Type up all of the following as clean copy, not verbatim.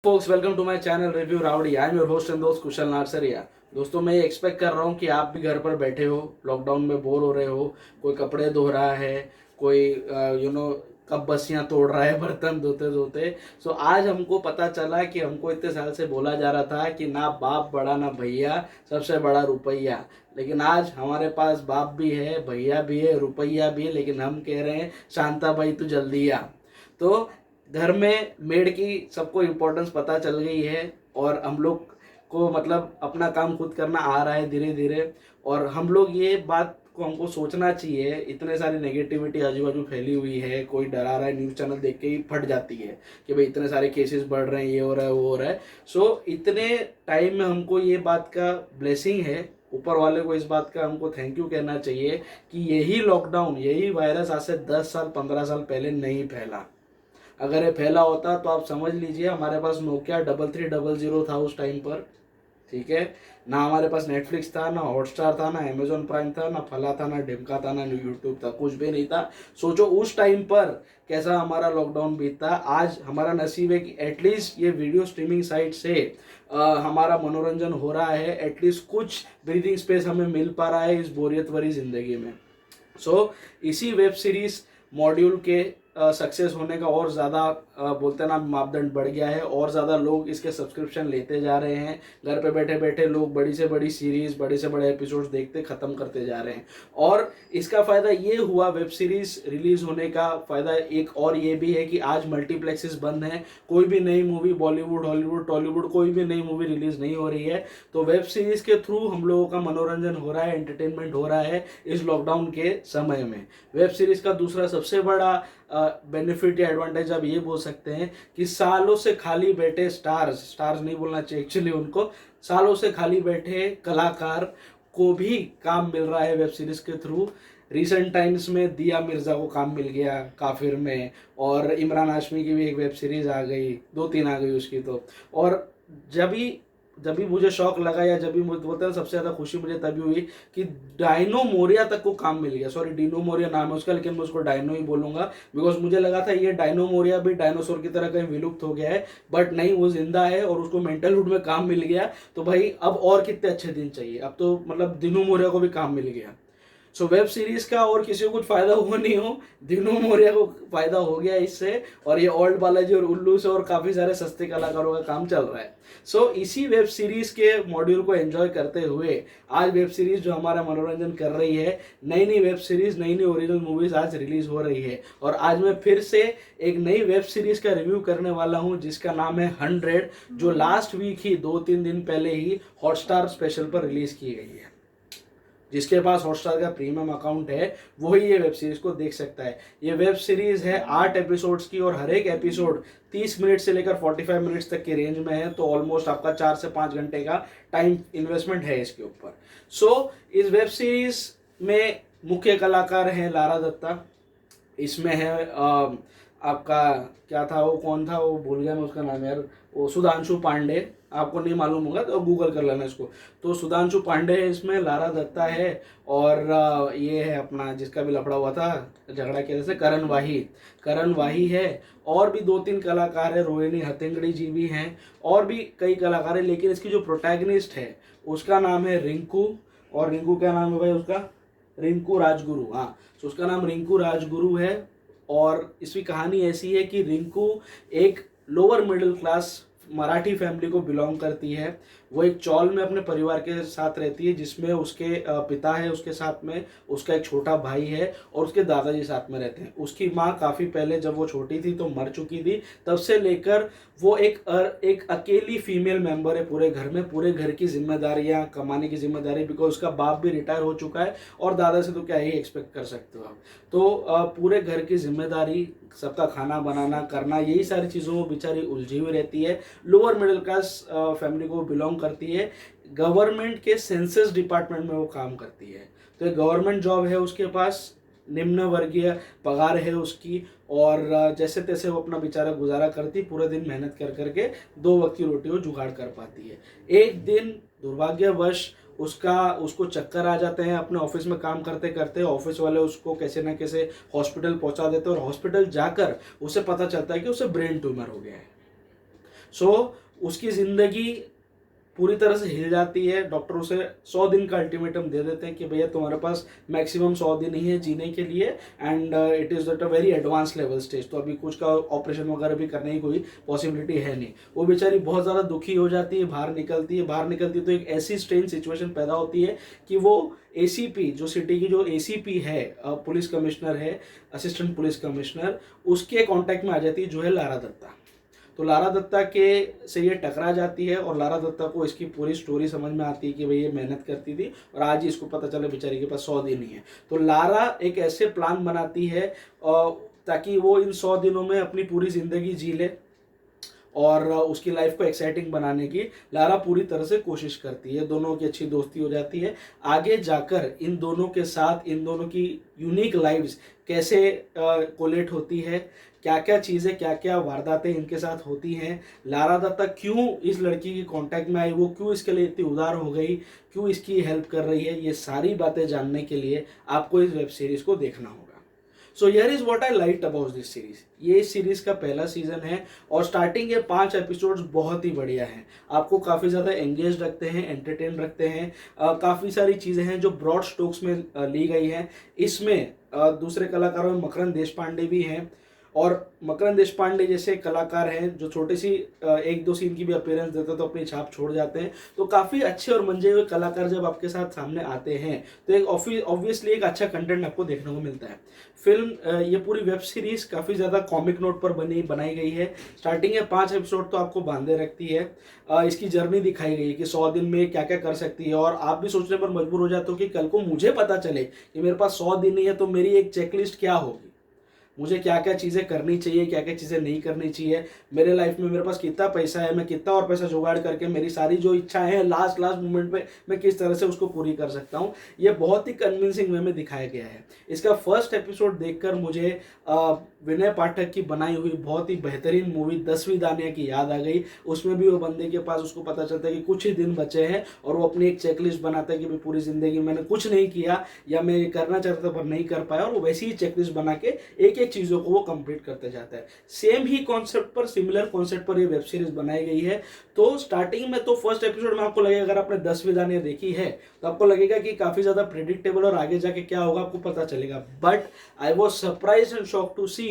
folks, welcome to my channel Review Rowdy. I am your host and दोस्त कुशल नारसरिया। दोस्तों, मैं ये एक्सपेक्ट कर रहा हूँ कि आप भी घर पर बैठे हो, लॉकडाउन में बोर हो रहे हो, कोई कपड़े धो रहा है, कोई कप बसियाँ तोड़ रहा है बर्तन धोते धोते। सो आज हमको पता चला कि हमको इतने साल से बोला जा रहा था कि ना बाप बड़ा ना भैया, सबसे बड़ा रुपया। लेकिन आज हमारे पास बाप भी है, भैया भी है, रुपया भी है, लेकिन हम कह रहे हैं शांता भाई तू जल्दी आ। तो घर में मेड की सबको इम्पोर्टेंस पता चल गई है और हम लोग को मतलब अपना काम खुद करना आ रहा है धीरे धीरे। और हम लोग ये बात को हमको सोचना चाहिए, इतने सारी नेगेटिविटी आजू बाजू फैली हुई है, कोई डरा रहा है, न्यूज़ चैनल देख के ही फट जाती है कि भाई इतने सारे केसेस बढ़ रहे हैं, ये हो रहा है वो हो रहा है। सो इतने टाइम में हमको ये बात का ब्लेसिंग है, ऊपर वाले को इस बात का हमको थैंक यू कहना चाहिए कि यही लॉकडाउन, यही वायरस आज से 10 साल 15 साल पहले नहीं फैला। अगर ये फैला होता तो आप समझ लीजिए हमारे पास नोकिया 3300 था उस टाइम पर, ठीक है। ना हमारे पास नेटफ्लिक्स था, ना हॉटस्टार था, ना अमेजोन प्राइम था, ना फला था, ना ढिमका था, ना यूट्यूब था, कुछ भी नहीं था। सोचो उस टाइम पर कैसा हमारा लॉकडाउन बीतता। आज हमारा नसीब है कि एटलीस्ट ये वीडियो स्ट्रीमिंग साइट से हमारा मनोरंजन हो रहा है, एटलीस्ट कुछ ब्रीदिंग स्पेस हमें मिल पा रहा है इस बोरियत भरी जिंदगी में। सो इसी वेब सीरीज मॉड्यूल के सक्सेस होने का और ज़्यादा बोलते हैं ना मापदंड बढ़ गया है, और ज़्यादा लोग इसके सब्सक्रिप्शन लेते जा रहे हैं। घर पे बैठे बैठे लोग बड़ी से बड़ी सीरीज़, बड़े से बड़े एपिसोड्स देखते ख़त्म करते जा रहे हैं। और इसका फ़ायदा ये हुआ, वेब सीरीज़ रिलीज़ होने का फ़ायदा एक और ये भी है कि आज मल्टीप्लेक्सेस बंद हैं, कोई भी नई मूवी बॉलीवुड हॉलीवुड टॉलीवुड कोई भी नई मूवी रिलीज़ नहीं हो रही है। तो वेब सीरीज़ के थ्रू हम लोगों का मनोरंजन हो रहा है, एंटरटेनमेंट हो रहा है इस लॉकडाउन के समय में। वेब सीरीज़ का दूसरा सबसे बड़ा बेनिफिट या एडवांटेज आप ये बोल सकते हैं कि सालों से खाली बैठे स्टार्स नहीं बोलना चाहिए एक्चुअली उनको, सालों से खाली बैठे कलाकार को भी काम मिल रहा है वेब सीरीज के थ्रू। रिसेंट टाइम्स में दिया मिर्जा को काम मिल गया काफिर में, और इमरान हाशमी की भी एक वेब सीरीज आ गई, 2-3 आ गई उसकी तो। और जब भी मुझे शौक लगा, या जब भी मुझे बोलते हैं सबसे ज़्यादा खुशी मुझे तभी हुई कि डायनो मोरिया तक को काम मिल गया। सॉरी, डिनो मोरिया नाम है उसका, लेकिन मैं उसको डायनो ही बोलूँगा बिकॉज मुझे लगा था ये डायनो मोरिया भी डायनासोर की तरह कहीं विलुप्त हो गया है, बट नहीं, वो जिंदा है और उसको मेंटलहुड में काम मिल गया। तो भाई अब और कितने अच्छे दिन चाहिए, अब तो मतलब डिनो मोरिया को भी काम मिल गया। सो वेब सीरीज का और किसी को कुछ फायदा हो नहीं हो, दिनू मौर्य को फायदा हो गया इससे, और ये ओल्ड बालाजी और उल्लू से और काफी सारे सस्ते कलाकारों का काम चल रहा है। सो इसी वेब सीरीज के मॉड्यूल को एंजॉय करते हुए आज वेब सीरीज जो हमारा मनोरंजन कर रही है, नई नई वेब सीरीज, नई नई ओरिजिनल मूवीज आज रिलीज हो रही है। और आज मैं फिर से एक नई वेब सीरीज का रिव्यू करने वाला हूं जिसका नाम है 100, जो लास्ट वीक ही 2-3 दिन पहले ही हॉटस्टार स्पेशल पर रिलीज की गई है। जिसके पास हॉटस्टार का प्रीमियम अकाउंट है वही ये वेब सीरीज को देख सकता है। ये वेब सीरीज है 8 एपिसोड्स की, और हर एक एपिसोड 30 मिनट से लेकर 45 मिनट्स तक के रेंज में है। तो ऑलमोस्ट आपका 4 से 5 घंटे का टाइम इन्वेस्टमेंट है इसके ऊपर। सो इस वेब सीरीज में मुख्य कलाकार हैं लारा दत्ता, इसमें है आपका क्या था वो, कौन था वो, भूल गया मैं उसका नाम यार, वो सुधांशु पांडे। आपको नहीं मालूम होगा तो गूगल कर लेना इसको। तो सुधांशु पांडे है इसमें, लारा दत्ता है, और ये है अपना जिसका भी लफड़ा हुआ था झगड़ा की वजह से, करण वाही है। और भी 2-3 कलाकार है, रोहिणी हथिंगड़ी जी भी हैं, और भी कई कलाकार हैं। लेकिन इसकी जो प्रोटैगनिस्ट है उसका नाम है रिंकू, और रिंकू क्या नाम है भाई उसका, रिंकू राजगुरु। हाँ, तो उसका नाम रिंकू राजगुरु है। और इसकी कहानी ऐसी है कि रिंकू एक lower middle class Marathi family को बिलोंग करती है। वो एक चौल में अपने परिवार के साथ रहती है, जिसमें उसके पिता है, उसके साथ में उसका एक छोटा भाई है, और उसके दादाजी साथ में रहते हैं। उसकी माँ काफ़ी पहले जब वो छोटी थी तो मर चुकी थी, तब से लेकर वो एक अकेली फीमेल मेंबर है पूरे घर में। पूरे घर की जिम्मेदारियां, कमाने की जिम्मेदारी, बिकॉज उसका बाप भी रिटायर हो चुका है, और दादा से तो क्या ही एक्सपेक्ट कर सकते हो आप। तो पूरे घर की जिम्मेदारी, सबका खाना बनाना करना, यही सारी चीज़ों में बेचारी उलझी हुई रहती है। लोअर मिडिल क्लास फैमिली को बिलोंग करती है। गवर्नमेंट के सेंसस डिपार्टमेंट में वो काम करती है। तो एक गवर्नमेंट जॉब है उसके पास, निम्न वर्गीय पगार है उसकी, और जैसे तैसे वो अपना बेचारा गुजारा करती, पूरे दिन मेहनत कर करके 2 वक्त की रोटी वो जुगाड़ कर पाती है। एक दिन दुर्भाग्यवश उसको चक्कर आ जाते हैं अपने ऑफिस में काम करते करते। ऑफिस वाले उसको कैसे ना कैसे हॉस्पिटल पहुंचा देते हैं, और हॉस्पिटल जाकर उसे पता चलता है कि उसे ब्रेन ट्यूमर हो गया है। सो उसकी ज़िंदगी पूरी तरह से हिल जाती है। डॉक्टर उसे 100 दिन का अल्टीमेटम दे देते हैं कि भैया तुम्हारे पास मैक्सिमम 100 दिन ही है जीने के लिए, and it is at a very advance level stage, तो अभी कुछ का ऑपरेशन वगैरह भी करने की कोई पॉसिबिलिटी है नहीं। वो बेचारी बहुत ज़्यादा दुखी हो जाती है, बाहर निकलती है तो एक ऐसी स्ट्रेंज सिचुएशन पैदा होती है कि वो एसीपी, जो सिटी की जो एसीपी है, पुलिस कमिश्नर है, असिस्टेंट पुलिस कमिश्नर, उसके कांटेक्ट में आ जाती है जो है लारा दत्ता। तो लारा दत्ता के से ये टकरा जाती है और लारा दत्ता को इसकी पूरी स्टोरी समझ में आती है कि भाई ये मेहनत करती थी और आज ही इसको पता चला बेचारी के पास 100 दिन ही है। तो लारा एक ऐसे प्लान बनाती है ताकि वो इन 100 दिनों में अपनी पूरी ज़िंदगी जी ले, और उसकी लाइफ को एक्साइटिंग बनाने की लारा पूरी तरह से कोशिश करती है। दोनों की अच्छी दोस्ती हो जाती है। आगे जाकर इन दोनों के साथ इन दोनों की यूनिक लाइव्स कैसे कोलेट होती है, क्या क्या चीज़ें, क्या क्या वारदातें इनके साथ होती हैं, लारा दत्ता क्यों इस लड़की की कांटेक्ट में आई, वो क्यों इसके लिए इतनी उदार हो गई, क्यों इसकी हेल्प कर रही है, ये सारी बातें जानने के लिए आपको इस वेब सीरीज़ को देखना होगा। So here is what I liked about this series. ये इस सीरीज का पहला सीजन है और स्टार्टिंग के 5 एपिसोड्स बहुत ही बढ़िया हैं, आपको काफ़ी ज़्यादा एंगेज रखते हैं, एंटरटेन रखते हैं। काफ़ी सारी चीज़ें हैं जो ब्रॉड स्ट्रोक्स में ली गई हैं। इसमें दूसरे कलाकारों में मकरंद देशपांडे भी हैं, और मकरंद देशपांडे जैसे कलाकार हैं जो छोटी सी 1-2 सीन की भी अपीयरेंस देते तो अपनी छाप छोड़ जाते हैं। तो काफ़ी अच्छे और मंजे हुए कलाकार जब आपके साथ सामने आते हैं तो एक ऑब्वियसली एक अच्छा कंटेंट आपको देखने को मिलता है। फिल्म ये पूरी वेब सीरीज काफ़ी ज़्यादा कॉमिक नोट पर बनाई गई है। स्टार्टिंग के 5 एपिसोड तो आपको बांधे रखती है। इसकी जर्नी दिखाई गई है कि 100 दिन में क्या क्या कर सकती है, और आप भी सोचने पर मजबूर हो जाते हो कि कल को मुझे पता चले कि मेरे पास 100 दिन ही है तो मेरी एक चेकलिस्ट क्या होगी, मुझे क्या क्या चीज़ें करनी चाहिए, क्या क्या चीज़ें नहीं करनी चाहिए, मेरे लाइफ में मेरे पास कितना पैसा है, मैं कितना और पैसा जुगाड़ करके मेरी सारी जो इच्छाएं हैं लास्ट मोमेंट पे मैं किस तरह से उसको पूरी कर सकता हूँ। ये बहुत ही कन्विंसिंग वे में दिखाया गया है। इसका फर्स्ट एपिसोड देखकर मुझे विनय पाठक की बनाई हुई बहुत ही बेहतरीन मूवी 10वीं दानिया की याद आ गई। उसमें भी वो बंदे के पास उसको पता चलता है कि कुछ ही दिन बचे हैं और वो अपनी एक चेकलिस्ट बनाता है कि भाई पूरी ज़िंदगी मैंने कुछ नहीं किया या मैं करना चाहता था पर नहीं कर पाया, और वो वैसी ही चेकलिस्ट बना के एक एक चीज़ों को वो कंप्लीट करते जाता है। सेम ही कॉन्सेप्ट पर, सिमिलर कॉन्सेप्ट पर ये वेब सीरीज बनाई गई है। तो स्टार्टिंग में तो फर्स्ट एपिसोड में आपको लगेगा, अगर आपने 10वीं दानिया देखी है तो आपको लगेगा कि काफ़ी ज़्यादा प्रेडिक्टेबल और आगे जाके क्या होगा आपको पता चलेगा। But I was surprise and shock to see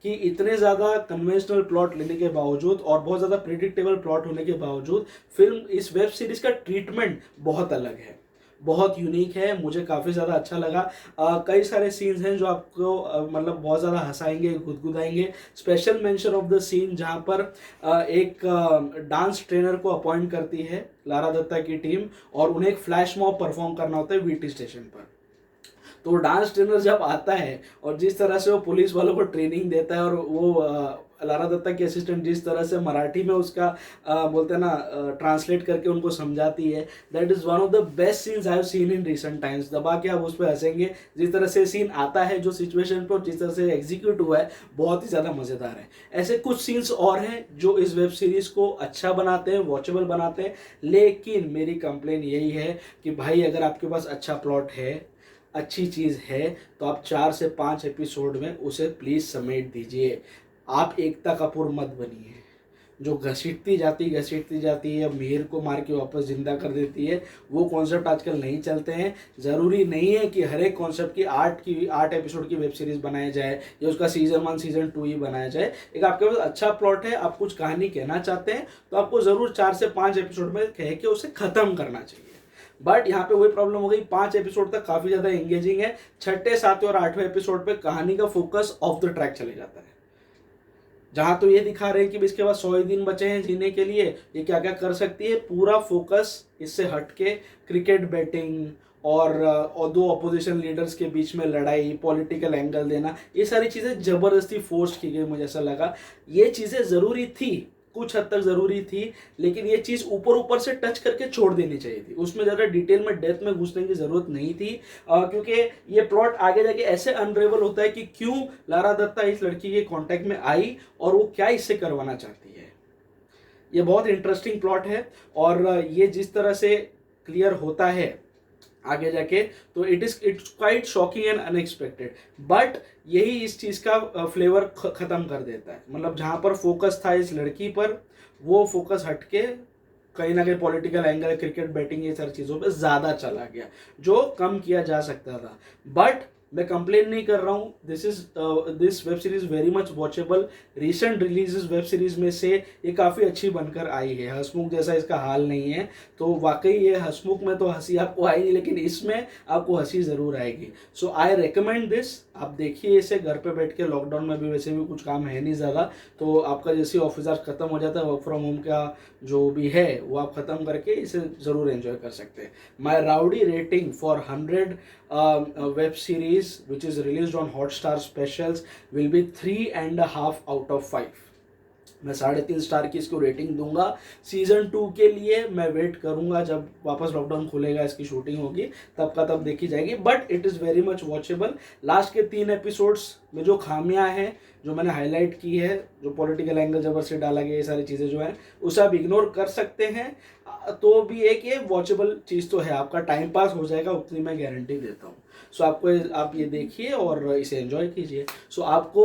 कि इतने ज़्यादा कन्वेंशनल प्लॉट लेने के बावजूद और बहुत ज़्यादा प्रेडिक्टेबल प्लॉट होने के बावजूद फिल्म, इस वेब सीरीज का ट्रीटमेंट बहुत अलग है, बहुत यूनिक है। मुझे काफ़ी ज़्यादा अच्छा लगा। कई सारे सीन्स हैं जो आपको मतलब बहुत ज़्यादा हंसाएंगे, गुदगुदाएंगे। Special mention of the scene जहाँ पर एक डांस ट्रेनर को अपॉइंट करती है लारा दत्ता की टीम, और उन्हें एक फ्लैश मॉब परफॉर्म करना होता है वीटी स्टेशन पर। तो डांस ट्रेनर जब आता है और जिस तरह से वो पुलिस वालों को ट्रेनिंग देता है, और वो लारा दत्ता की असिस्टेंट जिस तरह से मराठी में उसका बोलते हैं ना ट्रांसलेट करके उनको समझाती है, that is one of the best scenes I have seen in recent times. दबा के आप उस पर हंसेंगे, जिस तरह से सीन आता है जो सिचुएशन पर, जिस तरह से एग्जीक्यूट हुआ है, बहुत ही ज़्यादा मज़ेदार है। ऐसे कुछ सीन्स और हैं जो इस वेब सीरीज़ को अच्छा बनाते हैं, वॉचेबल बनाते हैं। लेकिन मेरी कंप्लेन यही है कि भाई अगर आपके पास अच्छा प्लॉट है, अच्छी चीज़ है, तो आप 4 से 5 एपिसोड में उसे प्लीज़ समेट दीजिए। आप एकता कपूर मत बनिए जो घसीटती जाती है, मीर को मार के वापस जिंदा कर देती है। वो कॉन्सेप्ट आजकल नहीं चलते हैं। ज़रूरी नहीं है कि हर एक कॉन्सेप्ट की 8 एपिसोड की वेब सीरीज़ बनाया जाए या उसका सीज़न 1 सीज़न 2 ही बनाया जाए। एक आपके पास अच्छा प्लॉट है, आप कुछ कहानी कहना चाहते हैं, तो आपको ज़रूर 4 से 5 एपिसोड में कह के उसे ख़त्म करना चाहिए। बट यहाँ पे वही प्रॉब्लम हो गई, 5 एपिसोड तक काफ़ी ज़्यादा एंगेजिंग है। 6, 7 और 8वें एपिसोड पे कहानी का फोकस ऑफ द ट्रैक चले जाता है। जहाँ तो ये दिखा रहे हैं कि इसके बाद 100 दिन बचे हैं जीने के लिए, ये क्या क्या कर सकती है, पूरा फोकस इससे हट के क्रिकेट बैटिंग और 2 अपोजिशन लीडर्स के बीच में लड़ाई, पॉलिटिकल एंगल देना, ये सारी चीज़ें ज़बरदस्ती फोर्स की गई। मुझे ऐसा लगा ये चीज़ें ज़रूरी थी, कुछ हद तक ज़रूरी थी, लेकिन ये चीज़ ऊपर से टच करके छोड़ देनी चाहिए थी। उसमें ज़्यादा डिटेल में डेप्थ में घुसने की ज़रूरत नहीं थी, क्योंकि ये प्लॉट आगे जाके ऐसे अनरेवल होता है कि क्यों लारा दत्ता इस लड़की के कांटेक्ट में आई और वो क्या इससे करवाना चाहती है। ये बहुत इंटरेस्टिंग प्लॉट है, और ये जिस तरह से क्लियर होता है आगे जाके, तो it's quite shocking and unexpected, but यही इस चीज़ का फ्लेवर ख़त्म कर देता है। मतलब जहाँ पर फोकस था इस लड़की पर, वो फोकस हटके कहीं ना कहीं पॉलिटिकल एंगल, क्रिकेट बैटिंग, ये सारी चीज़ों पे ज़्यादा चला गया, जो कम किया जा सकता था। बट मैं कंप्लेन नहीं कर रहा हूँ, this web series very much watchable. Recent releases web series में से ये काफ़ी अच्छी बनकर आई है। हंसमुख जैसा इसका हाल नहीं है, तो वाकई ये हंसमुख में तो हंसी आपको आएगी, लेकिन इसमें आपको हंसी ज़रूर आएगी। सो आई रिकमेंड दिस, आप देखिए इसे घर पे बैठ के। लॉकडाउन में भी वैसे भी कुछ काम है नहीं ज़्यादा, तो आपका जैसे ऑफिस आवर्स खत्म हो जाता है, वर्क फ्रॉम होम का जो भी है वो आप ख़त्म करके इसे ज़रूर एंजॉय कर सकते हैं। My rowdy rating for 100 web series which is released on Hotstar specials will be 3.5 out of 5। मैं 3.5 स्टार की इसको रेटिंग दूंगा। सीजन 2 के लिए मैं वेट करूंगा, जब वापस लॉकडाउन खुलेगा, इसकी शूटिंग होगी तब का तब देखी जाएगी, but it is very much watchable. Last के 3 एपिसोड्स में जो खामियां हैं, जो मैंने हाईलाइट की है, जो पॉलिटिकल एंगल जबरदस्ती डाला गया, ये सारी चीज़ें जो हैं उसे आप इग्नोर कर सकते हैं। तो भी एक ये वॉचेबल चीज़ तो है, आपका टाइम पास हो जाएगा, उतनी मैं गारंटी देता हूँ। सो आप ये देखिए और इसे एंजॉय कीजिए। सो आपको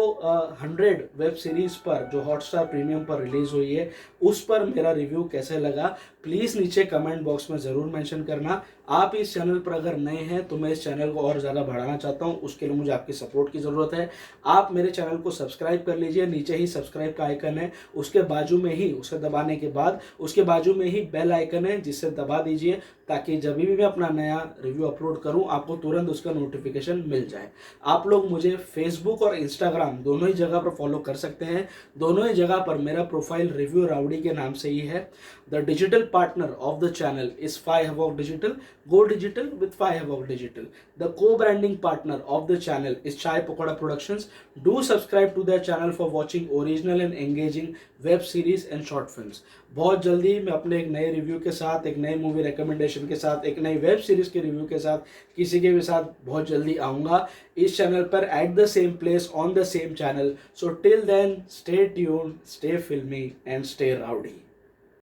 100 वेब सीरीज़ पर जो हॉटस्टार प्रीमियम पर रिलीज़ हुई है, उस पर मेरा रिव्यू कैसे लगा, प्लीज़ नीचे कमेंट बॉक्स में ज़रूर मेंशन करना। आप इस चैनल पर अगर नए हैं तो मैं इस चैनल को और ज़्यादा बढ़ाना चाहता हूँ, उसके लिए मुझे आपकी सपोर्ट की ज़रूरत है। आप मेरे चैनल को सब्सक्राइब कर लीजिए, नीचे ही सब्सक्राइब का आइकन है, उसके बाजू में ही, उसे दबाने के बाद उसके बाजू में ही बेल आइकन है, जिससे दबा दीजिए, ताकि जब भी मैं अपना नया रिव्यू अपलोड करूं आपको तुरंत उसका नोटिफिकेशन मिल जाए। आप लोग मुझे फेसबुक और इंस्टाग्राम दोनों ही जगह पर फॉलो कर सकते हैं। दोनों ही जगह पर मेरा प्रोफाइल रिव्यू राउडी के नाम से ही है। The digital partner of the channel is 5 Havoc Digital. Go digital with 5 Havoc Digital. The co-branding partner of the channel is Chai Pakoda Productions. Do subscribe to their channel for watching original and engaging web series and short films. बहुत जल्दी मैं अपने एक नए review के साथ, एक नई मूवी रिकमेंडेशन के साथ, एक नई वेब सीरीज के रिव्यू के साथ, किसी के भी साथ बहुत जल्दी आऊँगा इस चैनल पर, at the same place on the same channel. So till then, stay tuned, stay filmy and stay rowdy.